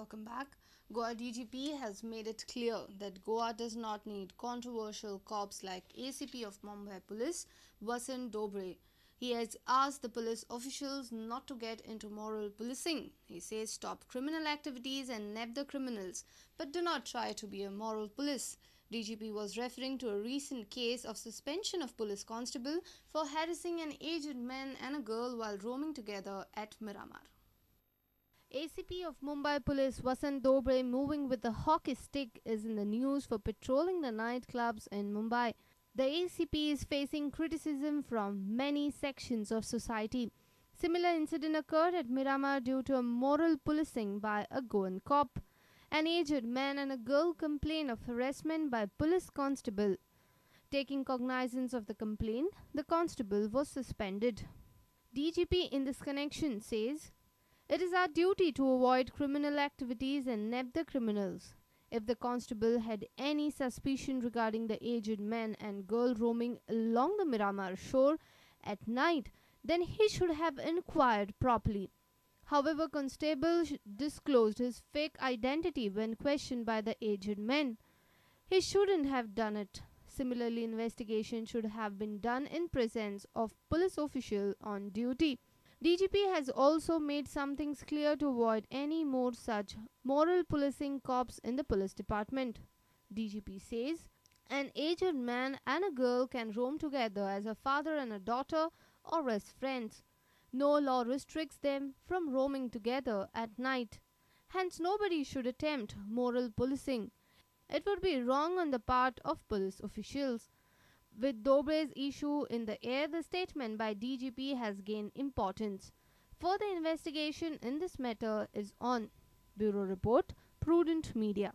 Welcome back. Goa DGP has made it clear that Goa does not need controversial cops like ACP of Mumbai Police, Vasant Dhobale. He has asked the police officials not to get into moral policing. He says stop criminal activities and nab the criminals, but do not try to be a moral police. DGP was referring to a recent case of suspension of police constable for harassing an aged man and a girl while roaming together at Miramar. ACP of Mumbai Police Vasant Dhobale, moving with a hockey stick, is in the news for patrolling the nightclubs in Mumbai. The ACP is facing criticism from many sections of society. Similar incident occurred at Miramar due to a moral policing by a Goan cop. An aged man and a girl complained of harassment by police constable. Taking cognizance of the complaint, the constable was suspended. DGP in this connection says, "It is our duty to avoid criminal activities and nab the criminals. If the constable had any suspicion regarding the aged man and girl roaming along the Miramar shore at night, then he should have inquired properly." However, constable disclosed his fake identity when questioned by the aged man. He shouldn't have done it. Similarly, investigation should have been done in presence of police official on duty. DGP has also made some things clear to avoid any more such moral policing cops in the police department. DGP says, an aged man and a girl can roam together as a father and a daughter or as friends. No law restricts them from roaming together at night. Hence, nobody should attempt moral policing. It would be wrong on the part of police officials. With Dhobale's issue in the air, the statement by DGP has gained importance. Further investigation in this matter is on. Bureau Report, Prudent Media.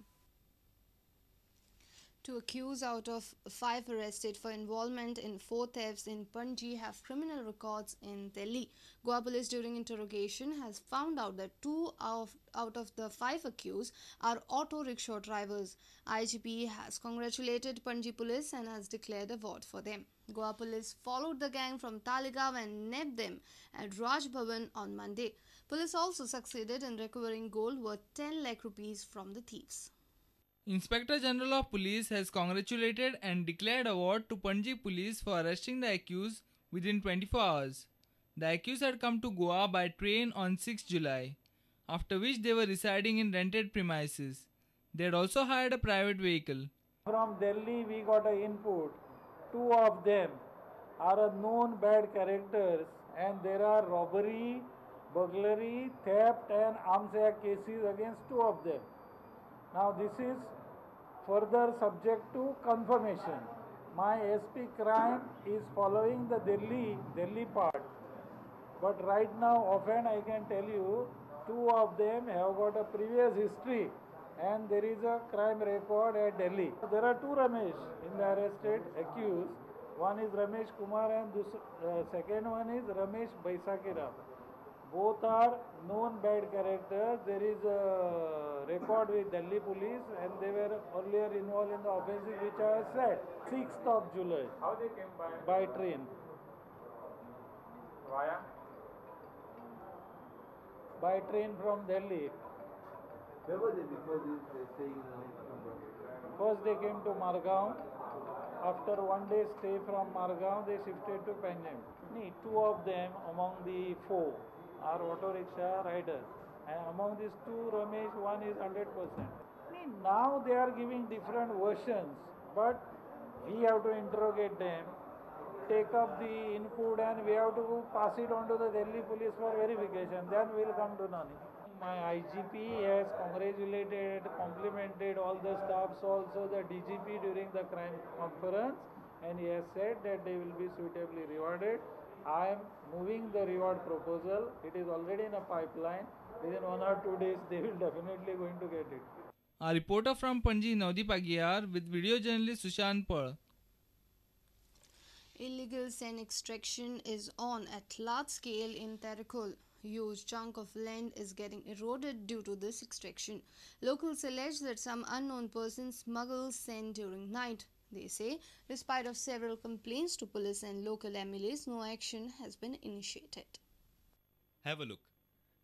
Two accused out of 5 arrested for involvement in 4 thefts in Panji have criminal records in Delhi. Goa Police during interrogation has found out that 2 out of the 5 accused are auto rickshaw drivers. IGP has congratulated Panji Police and has declared award for them. Goa Police followed the gang from Talegaon and nabbed them at Raj Bhavan on Monday. Police also succeeded in recovering gold worth 10 lakh rupees from the thieves. Inspector General of Police has congratulated and declared award to Panji Police for arresting the accused within 24 hours. The accused had come to Goa by train on 6 July, after which they were residing in rented premises. They had also hired a private vehicle. From Delhi we got an input. 2 of them are known bad characters and there are robbery, burglary, theft and arms act cases against 2 of them. Now this is further subject to confirmation. My SP crime is following the Delhi part. But right now offhand I can tell you 2 of them have got a previous history and there is a crime record at Delhi. There are 2 Ramesh in the arrested accused. One is Ramesh Kumar and second one is Ramesh Baisakira. Both are known bad characters. There is a record with Delhi police and they were earlier involved in the offences which I have said. 6th of July. How they came by? By train. Via? By train from Delhi. Where were they before this staying in Mumbai? First they came to Margao. After 1 day stay from Margao, they shifted to Panjim. 2 of them among the 4 are auto rickshaw riders. And among these 2, Ramesh, one is 100%. Now they are giving different versions, but we have to interrogate them, take up the input and we have to pass it on to the Delhi police for verification. Then we will come to know. My IGP has congratulated, complimented all the staffs, also the DGP during the crime conference, and he has said that they will be suitably rewarded. I am moving the reward proposal. It is already in a pipeline. Within 1 or 2 days, they will definitely going to get it. A reporter from Panji, Navdeep Agiyar, with video journalist Sushant Pearl. Illegal sand extraction is on at large scale in Terakol. Huge chunk of land is getting eroded due to this extraction. Locals allege that some unknown person smuggles sand during night. They say, despite of several complaints to police and local MLAs, no action has been initiated. Have a look.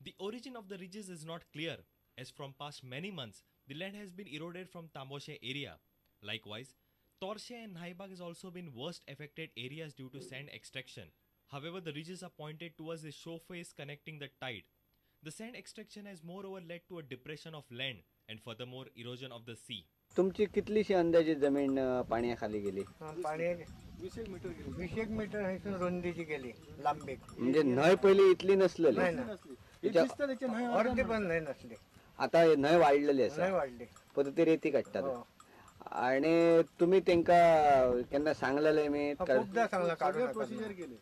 The origin of the ridges is not clear. as from past many months, the land has been eroded from Tamboshe area. Likewise, Torshe and Naibag has also been worst affected areas due to sand extraction. However, the ridges are pointed towards the shore face connecting the tide. The sand extraction has moreover led to a depression of land and furthermore erosion of the sea. तुमची कितलीशी अंदाजे जमीन पाण्याखाली गेली? पाणी 20 metre हैसून रुंदीची गेली लांबी. म्हणजे न्हय पहिली इतली नसलेली. अर्धी पण नाही नसली. आता न्हय वाढलेली असा. नाही वाढली. पण ते रेती काढतात. आणि तुम्ही त्यांका केन्ना सांगलेले मी? खूपदा सांगला काढून प्रोसिजर केली.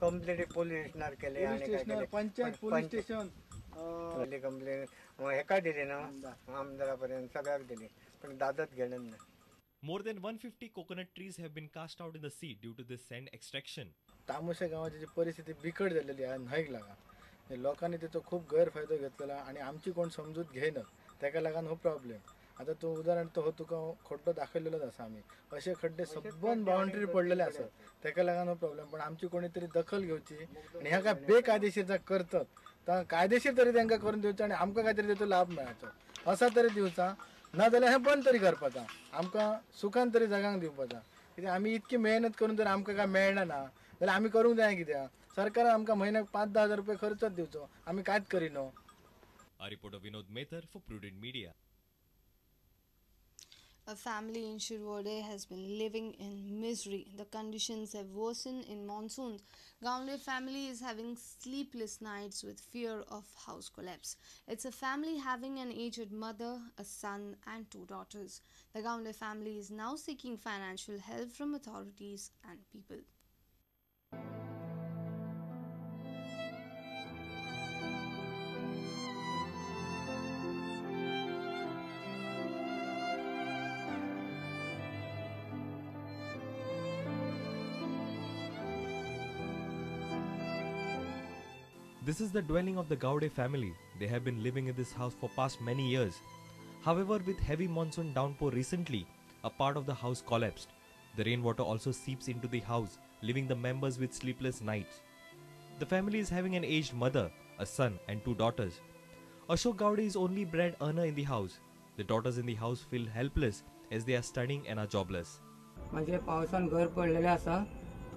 कंप्लेंट पोलीस स्टेशनर केले आणि काय केले पंचायत पोलीस स्टेशन कंप्लेंट हेका दिली ना आमदारापर्यंत सगळ्याक दिली पण दादत घेणं नाही. More than 150 coconut trees have been cast out in the sea due to this sand extraction. तामोशे गावाची जी परिस्थिती बिकट झालेली आहे न्हयक लागा लोकांनी त्याचा खूप गैरफायदा घेतलेला आणि आमची कोण समजूत घेयना त्याका लागून हो प्रॉब्लेम. आता तो उदाहरण तो हो तुका खड्डो दाखवलेलोच आसा आम्ही असे खड्डे सबन बाउंड्री पडलेले असतात त्याका लागून हो प्रॉब्लेम. पण आमची कोणीतरी दखल घेवची आणि ह्या काय बेकायदेशीर करतात तर कायदेशीर तरी त्यांना करून दिवचा आणि आमका काहीतरी त्याचो लाभ मिळायचो असा तरी दिवचा ना जाल्यार हे बंद तरी करपाचा आमकां सुखान तरी जगांक दिवपाचा. कित्याक आमी इतकी मेहनत करून जर आमकां काय मेळना ना जाल्यार आमी करूंक जाय कित्याक सरकारान आमकां म्हयन्याक 5-10 हजार रुपये खर्चच दिवचो आमी कांयच करिनो. A reporter Vinod Mehtar for Prudent Media. A family in Shirvode has been living in misery. The conditions have worsened in monsoons. Gaunde family is having sleepless nights with fear of house collapse. It's a family having an aged mother, a son and 2 daughters. The Gaunde family is now seeking financial help from authorities and people. This is the dwelling of the Gowde family. They have been living in this house for past many years. However, with heavy monsoon downpour recently, a part of the house collapsed. The rainwater also seeps into the house, leaving the members with sleepless nights. The family is having an aged mother, a son and 2 daughters. Ashok Gowde is only bread earner in the house. The daughters in the house feel helpless as they are studying and are jobless. म्हणजे पावसान घर पडलेले आसा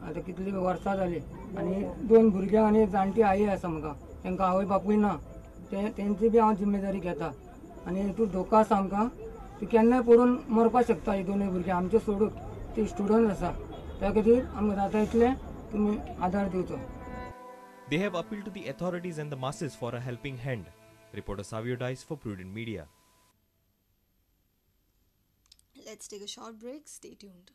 आता कितली वर्सां जाली आणि 2 भुरग्यां आणि जाणटी आई आसा म्हाका तांकां आवय बापूय ना तेंची बी हांव जिम्मेदारी घेता आणि हितून धोको आसा आमकां ती केन्नाय पडून मरपाक शकता ही 2 भुरगीं आमचे सोडून ती स्टुडंट आसा त्या खातीर आमकां जाता इतले तुमी आदार दिवचो. They have appealed to the authorities and the masses for a helping hand. Reporter Savio Dice for Prudent Media. Let's take a short break. Stay tuned.